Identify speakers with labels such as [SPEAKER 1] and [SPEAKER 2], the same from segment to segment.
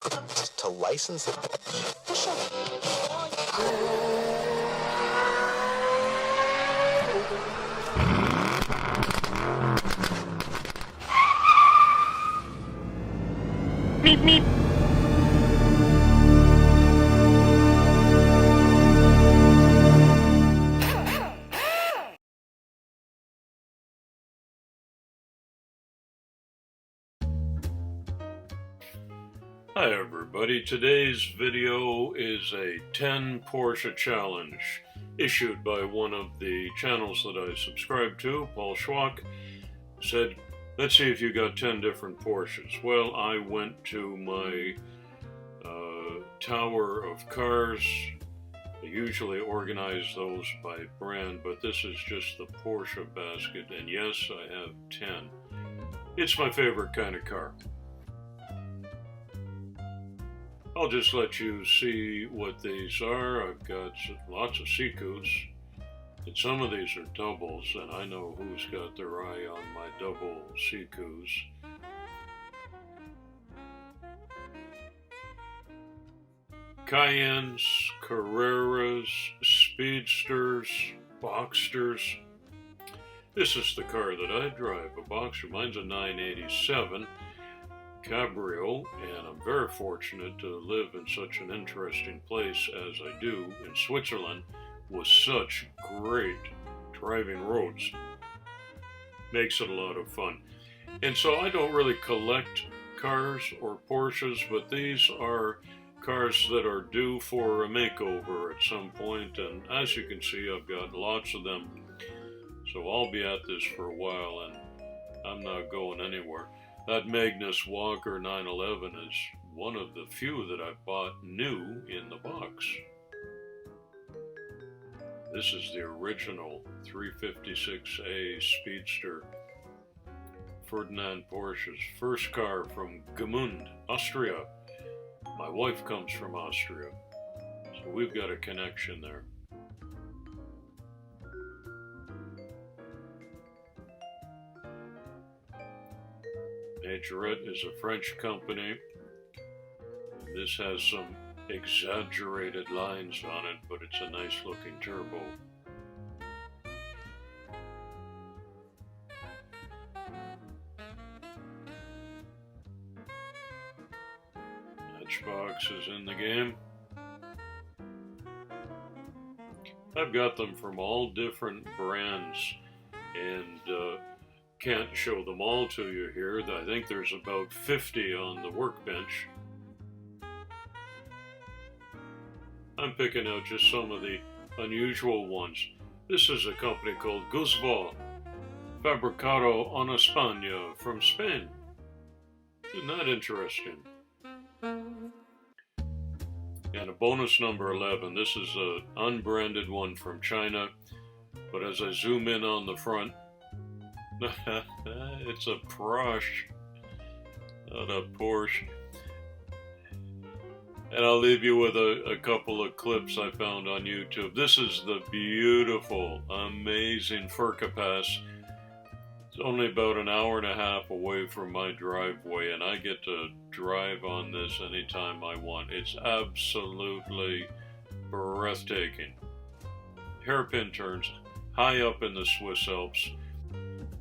[SPEAKER 1] to license it.
[SPEAKER 2] Meep, meep.
[SPEAKER 3] Hi everybody, today's video is a 10 Porsche challenge issued by one of the channels that I subscribe to, Paul Schwoch. Said, let's see if you got 10 different Porsches. Well, I went to my tower of cars. I usually organize those by brand, but this is just the Porsche basket, and yes, I have 10. It's my favorite kind of car. I'll just let you see what these are. I've got lots of Sikus, and some of these are doubles, and I know who's got their eye on my double Sikus. Cayennes, Carreras, Speedsters, Boxsters. This is the car that I drive, a Boxster. Mine's a 987. Cabrio, and I'm very fortunate to live in such an interesting place as I do in Switzerland with such great driving roads. Makes it a lot of fun. And so I don't really collect cars or Porsches, but these are cars that are due for a makeover at some point, and as you can see, I've got lots of them. So I'll be at this for a while, and I'm not going anywhere. That Magnus Walker 911 is one of the few that I bought new in the box. This is the original 356A Speedster. Ferdinand Porsche's first car from Gmünd, Austria. My wife comes from Austria, so we've got a connection there. Majorette is a French company. This has some exaggerated lines on it, but it's a nice looking turbo. Matchbox is in the game. I've got them from all different brands, and can't show them all to you here. I think there's about 50 on the workbench. I'm picking out just some of the unusual ones. This is a company called GULSVAL, Fabricado en España, from Spain. Isn't that interesting? And a bonus number 11. This is an unbranded one from China, but as I zoom in on the front, it's a PROSCHE, not a Porsche. And I'll leave you with a couple of clips I found on YouTube. This is the beautiful, amazing FURKA pass. It's only about an hour and a half away from my driveway, and I get to drive on this anytime I want. It's absolutely breathtaking. Hairpin turns high up in the Swiss Alps.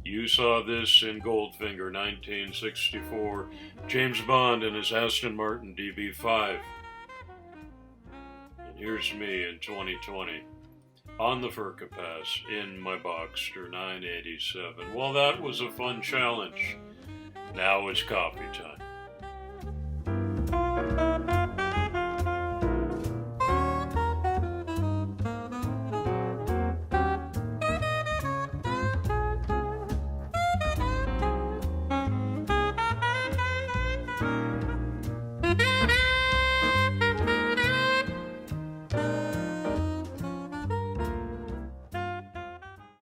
[SPEAKER 3] You saw this in Goldfinger, 1964. James Bond in his Aston Martin DB5. And here's me in 2020, on the FURKA Pass, in my Boxster 987. Well, that was a fun challenge. Now it's coffee time.